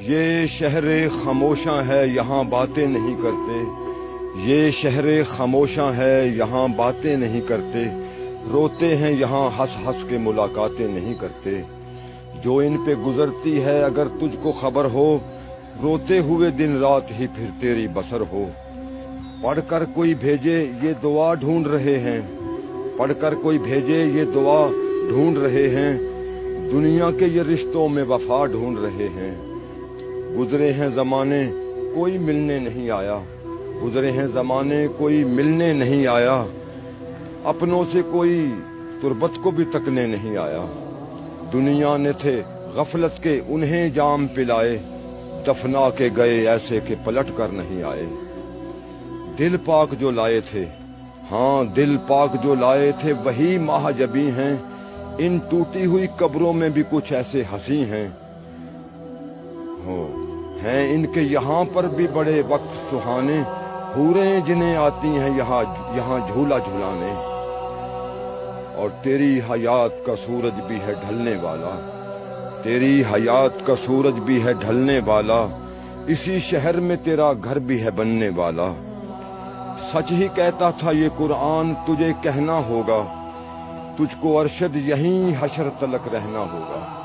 یہ شہر خاموشاں ہے یہاں باتیں نہیں کرتے، یہ شہر خاموشاں ہے یہاں باتیں نہیں کرتے، روتے ہیں یہاں ہنس ہنس کے ملاقاتیں نہیں کرتے۔ جو ان پہ گزرتی ہے اگر تجھ کو خبر ہو، روتے ہوئے دن رات ہی پھر تیری بسر ہو۔ پڑھ کر کوئی بھیجے یہ دعا ڈھونڈ رہے ہیں، پڑھ کر کوئی بھیجے یہ دعا ڈھونڈ رہے ہیں، دنیا کے یہ رشتوں میں وفا ڈھونڈ رہے ہیں۔ گزرے ہیں زمانے کوئی ملنے نہیں آیا، گزرے ہیں زمانے کوئی ملنے نہیں آیا، اپنوں سے کوئی تربت کو بھی تکنے نہیں آیا۔ دنیا نے تھے غفلت کے انہیں جام پلائے، دفنا کے گئے ایسے کہ پلٹ کر نہیں آئے۔ دل پاک جو لائے تھے، ہاں دل پاک جو لائے تھے وہی ماہ جبی ہیں، ان ٹوٹی ہوئی قبروں میں بھی کچھ ایسے ہنسی ہیں ان کے یہاں پر بھی بڑے وقت سہانے، حوریں جنہیں آتی ہیں یہاں جھولا جھولانے۔ اور تیری حیات کا سورج بھی ہے ڈھلنے والا، تیری حیات کا سورج بھی ہے ڈھلنے والا، اسی شہر میں تیرا گھر بھی ہے بننے والا۔ سچ ہی کہتا تھا یہ قرآن تجھے کہنا ہوگا، تجھ کو ارشد یہیں حشر تلک رہنا ہوگا۔